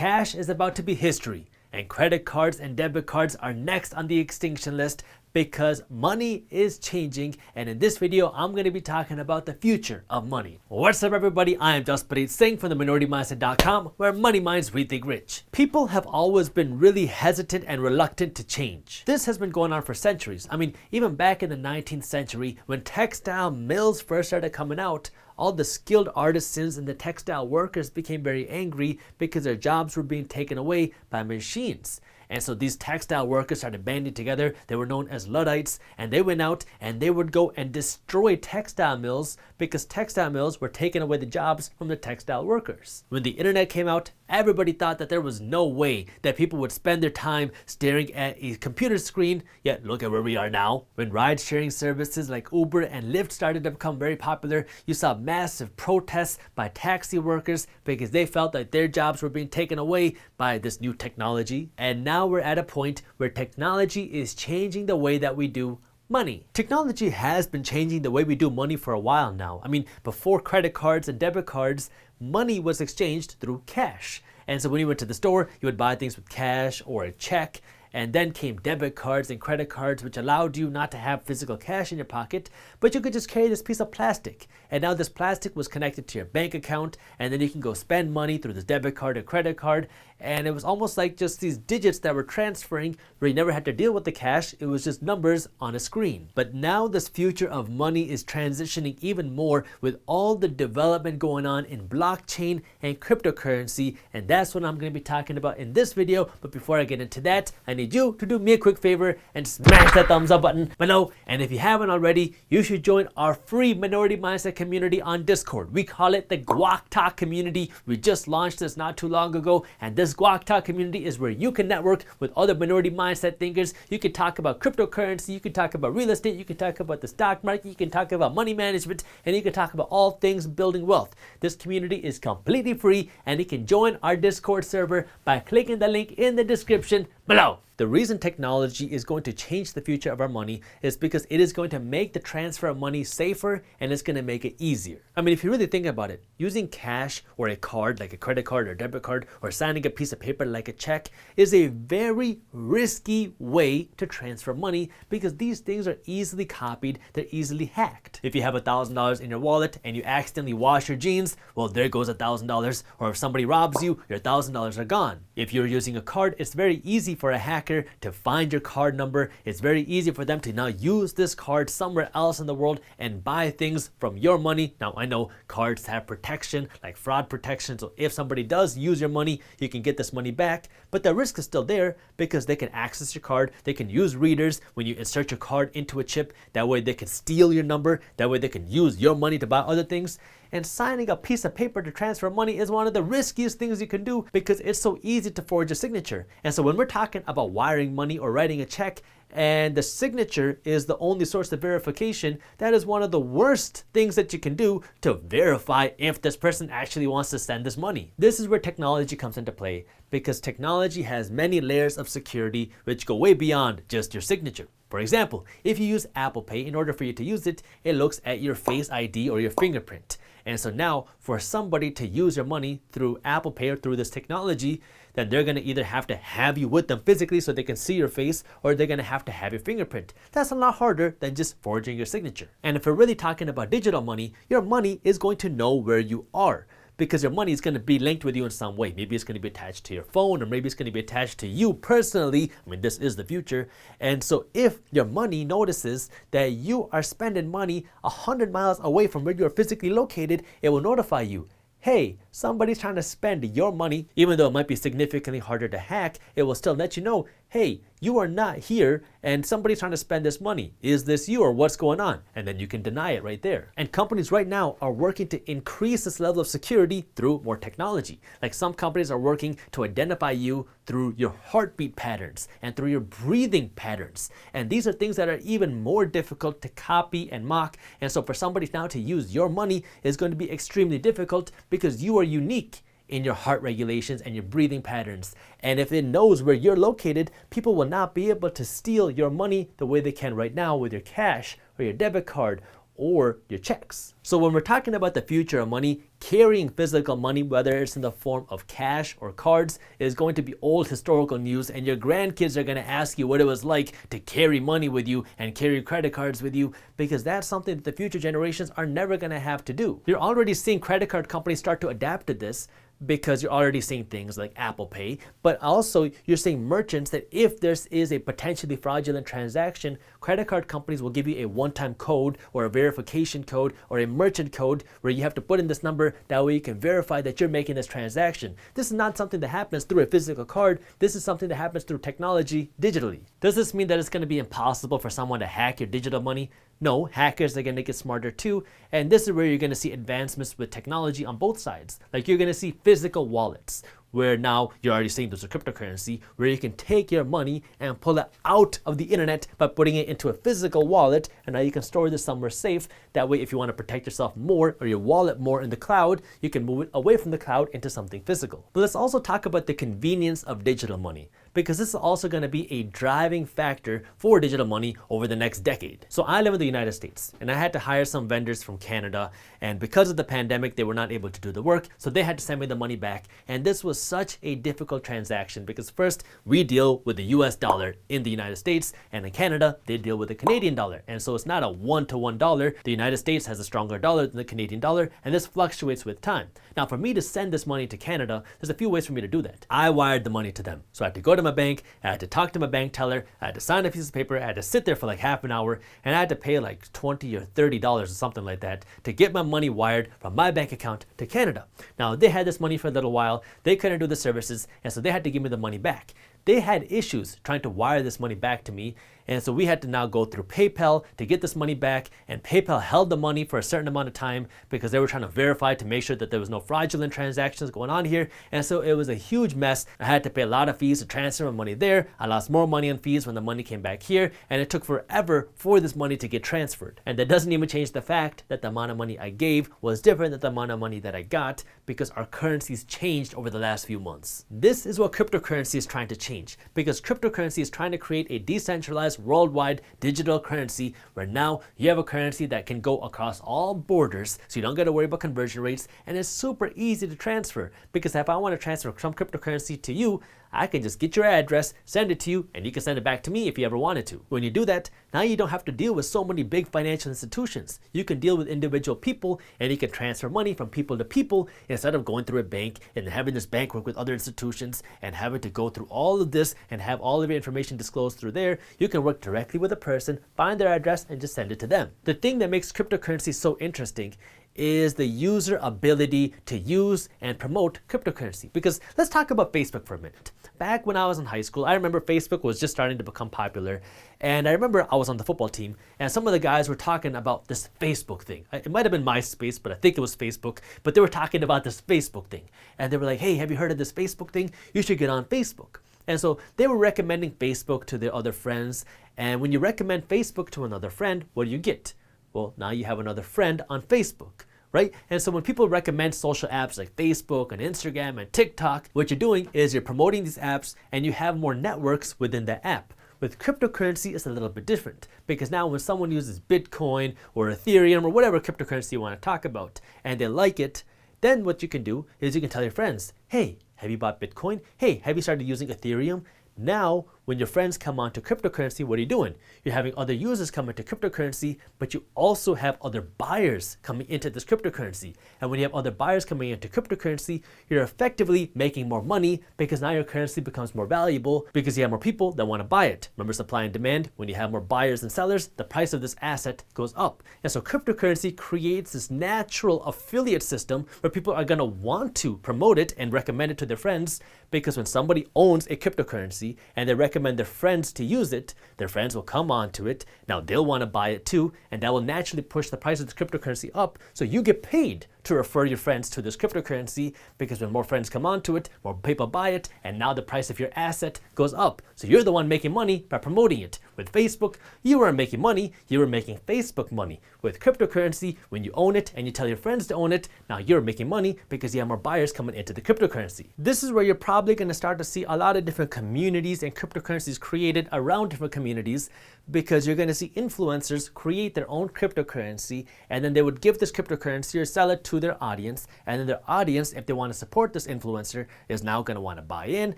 Cash is about to be history, and credit cards and debit cards are next on the extinction list because money is changing, and in this video I'm going to be talking about the future of money. What's up everybody, I am Jaspreet Singh from theminoritymindset.com, where money minds rethink rich. People have always been really hesitant and reluctant to change. This has been going on for centuries. I mean, even back in the 19th century when textile mills first started coming out, all the skilled artisans and the textile workers became very angry because their jobs were being taken away by machines. And so these textile workers started banding together. They were known as Luddites, and they went out and they would go and destroy textile mills because textile mills were taking away the jobs from the textile workers. When the internet came out, everybody thought that there was no way that people would spend their time staring at a computer screen, yet look at where we are now. When ride-sharing services like Uber and Lyft started to become very popular, you saw massive protests by taxi workers because they felt that their jobs were being taken away by this new technology. And now we're at a point where technology is changing the way that we do money. Technology has been changing the way we do money for a while now. I mean, before credit cards and debit cards, money was exchanged through cash. And so when you went to the store, you would buy things with cash or a check. And then came debit cards and credit cards, which allowed you not to have physical cash in your pocket, but you could just carry this piece of plastic. And now this plastic was connected to your bank account, and then you can go spend money through this debit card or credit card. And it was almost like just these digits that were transferring where you never had to deal with the cash. It was just numbers on a screen. But now this future of money is transitioning even more with all the development going on in blockchain and cryptocurrency. And that's what I'm going to be talking about in this video. But before I get into that, I need you to do me a quick favor and smash that thumbs up button below. And if you haven't already, you should join our free Minority Mindset community on Discord. We call it the Guac Talk community. We just launched this not too long ago, and this Guac Talk community is where you can network with other minority mindset thinkers. You can talk about cryptocurrency, you can talk about real estate, you can talk about the stock market, you can talk about money management, and you can talk about all things building wealth. This community is completely free, and you can join our Discord server by clicking the link in the description below. The reason technology is going to change the future of our money is because it is going to make the transfer of money safer, and it's going to make it easier. I mean, if you really think about it, using cash or a card like a credit card or debit card or signing a piece of paper like a check is a very risky way to transfer money because these things are easily copied, they're easily hacked. If you have $1,000 in your wallet and you accidentally wash your jeans, well, there goes $1,000. Or if somebody robs you, your $1,000 are gone. If you're using a card, it's very easy for a hacker to find your card number. It's very easy for them to now use this card somewhere else in the world and buy things from your money. Now, I know cards have protection, like fraud protection, so if somebody does use your money, you can get this money back, but the risk is still there because they can access your card, they can use readers when you insert your card into a chip. That way they can steal your number, that way they can use your money to buy other things. And signing a piece of paper to transfer money is one of the riskiest things you can do because it's so easy to forge a signature. And so when we're talking about wiring money or writing a check, and the signature is the only source of verification, that is one of the worst things that you can do to verify if this person actually wants to send this money. This is where technology comes into play because technology has many layers of security which go way beyond just your signature. For example, if you use Apple Pay, in order for you to use it, it looks at your Face ID or your fingerprint. And so now for somebody to use your money through Apple Pay or through this technology, then they're going to either have to have you with them physically so they can see your face, or they're going to have your fingerprint. That's a lot harder than just forging your signature. And if we're really talking about digital money, your money is going to know where you are, because your money is going to be linked with you in some way. Maybe it's going to be attached to your phone, or maybe it's going to be attached to you personally. I mean, this is the future. And so if your money notices that you are spending money 100 miles away from where you are physically located, it will notify you. Hey, somebody's trying to spend your money. Even though it might be significantly harder to hack, it will still let you know, hey, you are not here and somebody's trying to spend this money. Is this you, or what's going on? And then you can deny it right there. And companies right now are working to increase this level of security through more technology. Like some companies are working to identify you through your heartbeat patterns and through your breathing patterns. And these are things that are even more difficult to copy and mock. And so for somebody now to use your money is going to be extremely difficult because you are unique in your heart regulations and your breathing patterns. And if it knows where you're located, people will not be able to steal your money the way they can right now with your cash or your debit card or your checks. So when we're talking about the future of money, carrying physical money, whether it's in the form of cash or cards, is going to be old historical news, and your grandkids are going to ask you what it was like to carry money with you and carry credit cards with you, because that's something that the future generations are never going to have to do. You're already seeing credit card companies start to adapt to this, because you're already seeing things like Apple Pay, but also you're seeing merchants that if there is a potentially fraudulent transaction, credit card companies will give you a one-time code or a verification code or a merchant code where you have to put in this number. That way you can verify that you're making this transaction. This is not something that happens through a physical card. This is something that happens through technology digitally. Does this mean that it's going to be impossible for someone to hack your digital money? No, hackers are going to get smarter too, and this is where you're going to see advancements with technology on both sides. Like you're going to see physical wallets, where now you're already seeing there's a cryptocurrency where you can take your money and pull it out of the internet by putting it into a physical wallet, and now you can store this somewhere safe. That way, if you want to protect yourself more or your wallet more in the cloud, you can move it away from the cloud into something physical. But let's also talk about the convenience of digital money, because this is also going to be a driving factor for digital money over the next decade. So I live in the United States, and I had to hire some vendors from Canada, and because of the pandemic, they were not able to do the work, so they had to send me the money back. And this was such a difficult transaction, because first, we deal with the US dollar in the United States, and in Canada, they deal with the Canadian dollar. And so it's not a one-to-one dollar. The United States has a stronger dollar than the Canadian dollar, and this fluctuates with time. Now, for me to send this money to Canada, there's a few ways for me to do that. I wired the money to them. So I had to go to my bank, I had to talk to my bank teller, I had to sign a piece of paper, I had to sit there for like half an hour, and I had to pay like $20 or $30 or something like that to get my money wired from my bank account to Canada. Now, they had this money for a little while, they couldn't do the services, and so they had to give me the money back. They had issues trying to wire this money back to me, and so we had to now go through PayPal to get this money back, and PayPal held the money for a certain amount of time because they were trying to verify to make sure that there was no fraudulent transactions going on here, and so it was a huge mess. I had to pay a lot of fees to transfer my money there. I lost more money on fees when the money came back here, and it took forever for this money to get transferred. And that doesn't even change the fact that the amount of money I gave was different than the amount of money that I got, because our currencies changed over the last few months. This is what cryptocurrency is trying to change, because cryptocurrency is trying to create a decentralized worldwide digital currency where now you have a currency that can go across all borders, so you don't got to worry about conversion rates, and it's super easy to transfer. Because if I want to transfer some cryptocurrency to you, I can just get your address, send it to you, and you can send it back to me if you ever wanted to. When you do that, now you don't have to deal with so many big financial institutions. You can deal with individual people, and you can transfer money from people to people instead of going through a bank and having this bank work with other institutions and having to go through all of this and have all of your information disclosed through there. You can work directly with a person, find their address, and just send it to them. The thing that makes cryptocurrency so interesting is the user ability to use and promote cryptocurrency. Because let's talk about Facebook for a minute. Back when I was in high school, I remember Facebook was just starting to become popular, and I remember I was on the football team, and some of the guys were talking about this Facebook thing. It might have been MySpace, but I think it was Facebook, but they were talking about this Facebook thing, and they were like, hey, have you heard of this Facebook thing? You should get on Facebook. And so they were recommending Facebook to their other friends, and when you recommend Facebook to another friend, what do you get? Well, now you have another friend on Facebook, right? And so when people recommend social apps like Facebook and Instagram and TikTok, what you're doing is you're promoting these apps, and you have more networks within that app. With cryptocurrency, it's a little bit different, because now when someone uses Bitcoin or Ethereum or whatever cryptocurrency you want to talk about, and they like it, then what you can do is you can tell your friends, hey, have you bought Bitcoin? Hey, have you started using Ethereum? Now, when your friends come onto cryptocurrency, what are you doing? You're having other users come into cryptocurrency, but you also have other buyers coming into this cryptocurrency. And when you have other buyers coming into cryptocurrency, you're effectively making more money, because now your currency becomes more valuable because you have more people that want to buy it. Remember supply and demand? When you have more buyers than sellers, the price of this asset goes up. And so cryptocurrency creates this natural affiliate system where people are going to want to promote it and recommend it to their friends, because when somebody owns a cryptocurrency and they recommend their friends to use it, their friends will come onto it. Now they'll want to buy it too, and that will naturally push the price of the cryptocurrency up, so you get paid to refer your friends to this cryptocurrency, because when more friends come onto it, more people buy it, and now the price of your asset goes up. So you're the one making money by promoting it. With Facebook, you weren't making money, you were making Facebook money. With cryptocurrency, when you own it and you tell your friends to own it, now you're making money because you have more buyers coming into the cryptocurrency. This is where you're probably going to start to see a lot of different communities and cryptocurrencies created around different communities, because you're going to see influencers create their own cryptocurrency, and then they would give this cryptocurrency or sell it to their audience, and then their audience, if they want to support this influencer, is now going to want to buy in,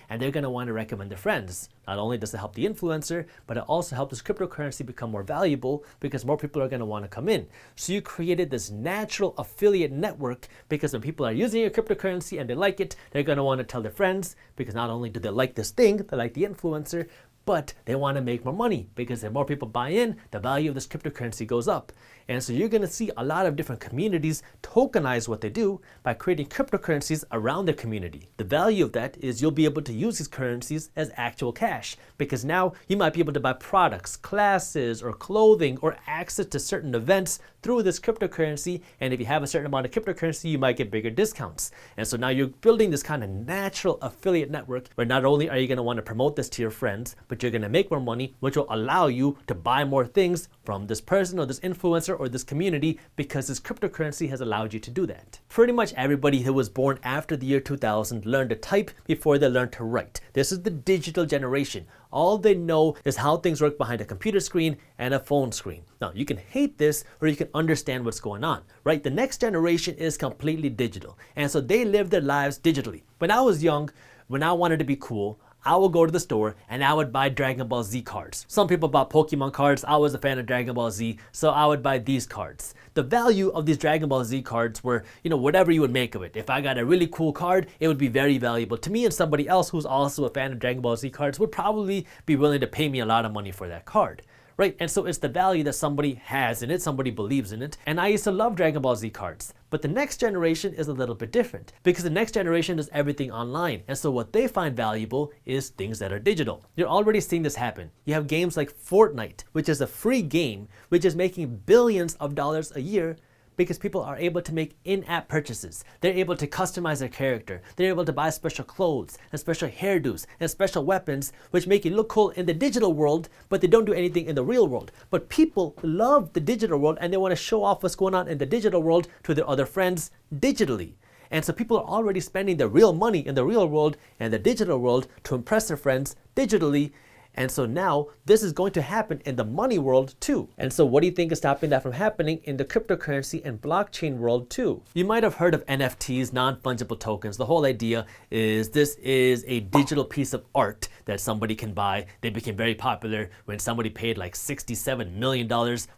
and they're going to want to recommend their friends. Not only does it help the influencer, but it also helps this cryptocurrency become more valuable because more people are going to want to come in. So you created this natural affiliate network, because when people are using your cryptocurrency and they like it, they're going to want to tell their friends, because not only do they like this thing, they like the influencer, but they want to make more money, because if more people buy in, the value of this cryptocurrency goes up. And so you're going to see a lot of different communities tokenize what they do by creating cryptocurrencies around their community. The value of that is you'll be able to use these currencies as actual cash, because now you might be able to buy products, classes, or clothing, or access to certain events through this cryptocurrency. And if you have a certain amount of cryptocurrency, you might get bigger discounts. And so now you're building this kind of natural affiliate network where not only are you going to want to promote this to your friends, but you're going to make more money, which will allow you to buy more things from this person or this influencer or this community, because this cryptocurrency has allowed you to do that. Pretty much everybody who was born after the year 2000 learned to type before they learned to write. This is the digital generation. All they know is how things work behind a computer screen and a phone screen. Now, you can hate this or you can understand what's going on, right? The next generation is completely digital, and so they live their lives digitally. When I was young, when I wanted to be cool, I would go to the store and I would buy Dragon Ball Z cards. Some people bought Pokemon cards. I was a fan of Dragon Ball Z, so I would buy these cards. The value of these Dragon Ball Z cards were, whatever you would make of it. If I got a really cool card, it would be very valuable to me, and somebody else who's also a fan of Dragon Ball Z cards would probably be willing to pay me a lot of money for that card. Right? And so it's the value that somebody has in it, somebody believes in it. And I used to love Dragon Ball Z cards. But the next generation is a little bit different, because the next generation does everything online. And so what they find valuable is things that are digital. You're already seeing this happen. You have games like Fortnite, which is a free game, which is making billions of dollars a year, because people are able to make in-app purchases. They're able to customize their character. They're able to buy special clothes and special hairdos and special weapons, which make you look cool in the digital world, but they don't do anything in the real world. But people love the digital world, and they want to show off what's going on in the digital world to their other friends digitally. And so people are already spending their real money in the real world and the digital world to impress their friends digitally. And so now this is going to happen in the money world too. And so what do you think is stopping that from happening in the cryptocurrency and blockchain world too? You might have heard of NFTs, non-fungible tokens. The whole idea is this is a digital piece of art that somebody can buy. They became very popular when somebody paid like $67 million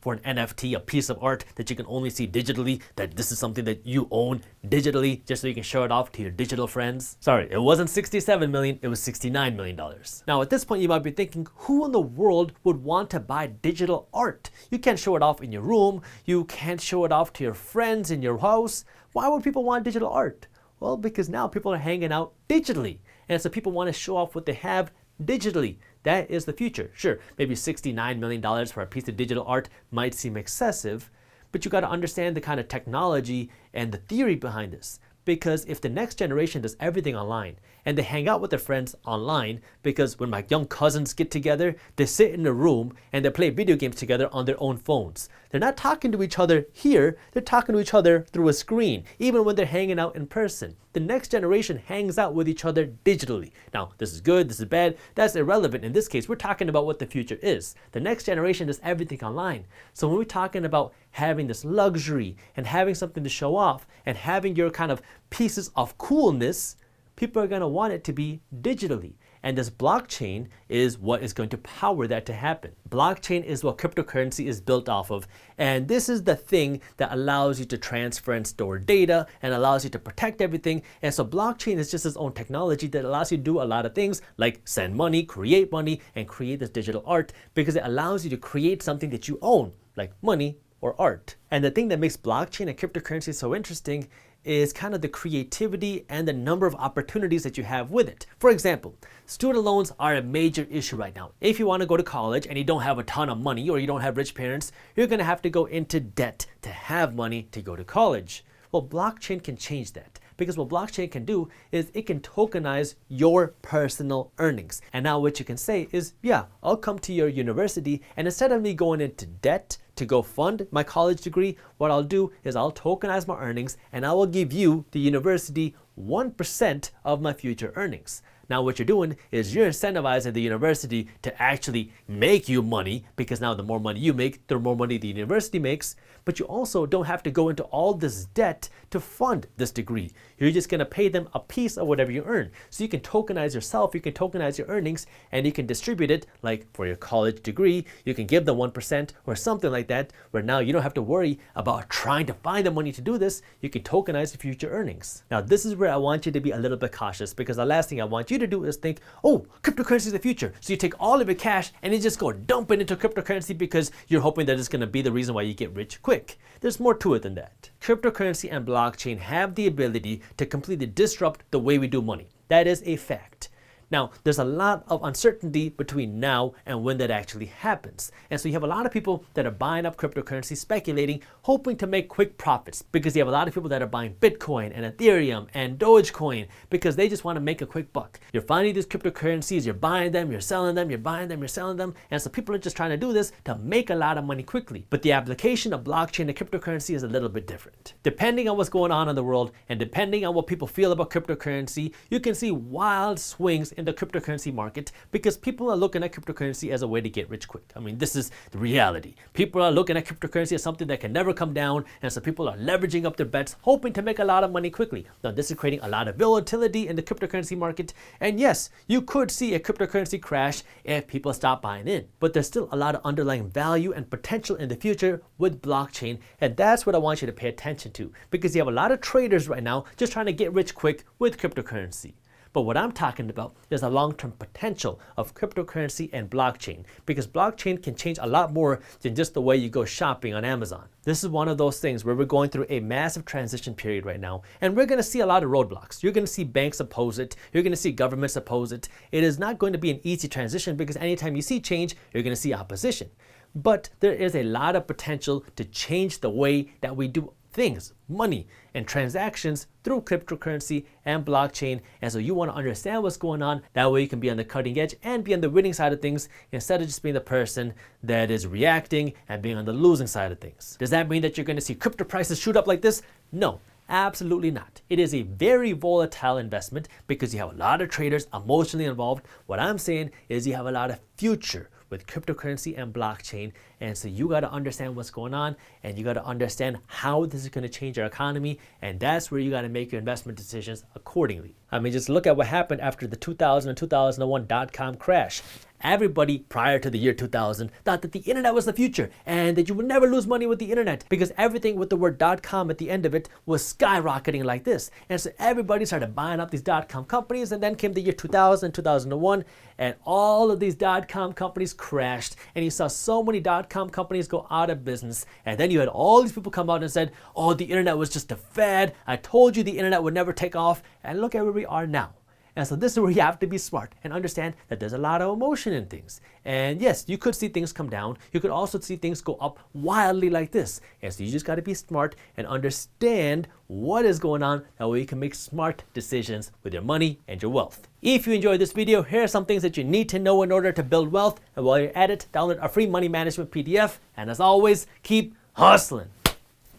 for an NFT, a piece of art that you can only see digitally, that this is something that you own digitally just so you can show it off to your digital friends. Sorry, it wasn't $67 million, it was $69 million. Now at this point you might be thinking, who in the world would want to buy digital art? You can't show it off in your room. You can't show it off to your friends in your house. Why would people want digital art? Well, because now people are hanging out digitally. And so people want to show off what they have digitally. That is the future. Sure, maybe $69 million for a piece of digital art might seem excessive, but you got to understand the kind of technology and the theory behind this. Because if the next generation does everything online and they hang out with their friends online, because when my young cousins get together, they sit in a room and they play video games together on their own phones. They're not talking to each other here, they're talking to each other through a screen, even when they're hanging out in person. The next generation hangs out with each other digitally. Now, this is good, this is bad, that's irrelevant. In this case, we're talking about what the future is. The next generation does everything online. So when we're talking about having this luxury and having something to show off and having your kind of pieces of coolness, people are going to want it to be digitally. And this blockchain is what is going to power that to happen. Blockchain is what cryptocurrency is built off of. And this is the thing that allows you to transfer and store data and allows you to protect everything. And so blockchain is just its own technology that allows you to do a lot of things like send money, and create this digital art, because it allows you to create something that you own, like money or art. And the thing that makes blockchain and cryptocurrency so interesting is kind of the creativity and the number of opportunities that you have with it. For example, student loans are a major issue right now. If you want to go to college and you don't have a ton of money or you don't have rich parents, you're going to have to go into debt to have money to go to college. Well, blockchain can change that. Because what blockchain can do is it can tokenize your personal earnings. And now what you can say is, yeah, I'll come to your university, and instead of me going into debt to go fund my college degree, what I'll do is I'll tokenize my earnings and I will give you, the university, 1% of my future earnings. Now what you're doing is you're incentivizing the university to actually make you money, because now the more money you make, the more money the university makes. But you also don't have to go into all this debt to fund this degree. You're just going to pay them a piece of whatever you earn. So you can tokenize yourself, you can tokenize your earnings, and you can distribute it, like for your college degree, you can give them 1% or something like that, where now you don't have to worry about trying to find the money to do this. You can tokenize the future earnings. Now this is where I want you to be a little bit cautious, because the last thing I want you to do is think, oh, cryptocurrency is the future. So you take all of your cash and you just go dump it into cryptocurrency because you're hoping that it's going to be the reason why you get rich quick. There's more to it than that. Cryptocurrency and blockchain have the ability to completely disrupt the way we do money. That is a fact. Now, there's a lot of uncertainty between now and when that actually happens. And so you have a lot of people that are buying up cryptocurrency, speculating, hoping to make quick profits, because you have a lot of people that are buying Bitcoin and Ethereum and Dogecoin because they just want to make a quick buck. You're finding these cryptocurrencies, you're buying them, you're selling them, you're buying them, you're selling them. And so people are just trying to do this to make a lot of money quickly. But the application of blockchain and cryptocurrency is a little bit different. Depending on what's going on in the world and depending on what people feel about cryptocurrency, you can see wild swings in the cryptocurrency market, because people are looking at cryptocurrency as a way to get rich quick. I mean, this is the reality. People are looking at cryptocurrency as something that can never come down, and so people are leveraging up their bets, hoping to make a lot of money quickly. Now, this is creating a lot of volatility in the cryptocurrency market, and yes, you could see a cryptocurrency crash if people stop buying in, but there's still a lot of underlying value and potential in the future with blockchain, and that's what I want you to pay attention to, because you have a lot of traders right now just trying to get rich quick with cryptocurrency. But what I'm talking about is the long-term potential of cryptocurrency and blockchain, because blockchain can change a lot more than just the way you go shopping on Amazon. This is one of those things where we're going through a massive transition period right now, and we're going to see a lot of roadblocks. You're going to see banks oppose it. You're going to see governments oppose it. It is not going to be an easy transition, because anytime you see change, you're going to see opposition. But there is a lot of potential to change the way that we do things, money, and transactions through cryptocurrency and blockchain. And so you want to understand what's going on. That way you can be on the cutting edge and be on the winning side of things, instead of just being the person that is reacting and being on the losing side of things. Does that mean that you're going to see crypto prices shoot up like this? No. Absolutely not. It is a very volatile investment because you have a lot of traders emotionally involved. What I'm saying is you have a lot of future with cryptocurrency and blockchain. And so you got to understand what's going on, and you got to understand how this is going to change our economy. And that's where you got to make your investment decisions accordingly. I mean, just look at what happened after the 2000 and 2001 dot-com crash. Everybody prior to the year 2000 thought that the internet was the future and that you would never lose money with the internet, because everything with the word .com at the end of it was skyrocketing like this. And so everybody started buying up these .com companies, and then came the year 2000, 2001, and all of these .com companies crashed, and you saw so many .com companies go out of business. And then you had all these people come out and said, oh, the internet was just a fad. I told you the internet would never take off. And look at where we are now. And so this is where you have to be smart and understand that there's a lot of emotion in things. And yes, you could see things come down. You could also see things go up wildly like this. And so you just got to be smart and understand what is going on. That way you can make smart decisions with your money and your wealth. If you enjoyed this video, here are some things that you need to know in order to build wealth. And while you're at it, download our free money management PDF. And as always, keep hustling.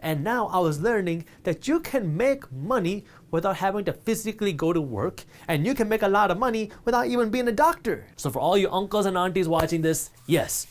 And now I was learning that you can make money without having to physically go to work, and you can make a lot of money without even being a doctor. So for all you uncles and aunties watching this, yes,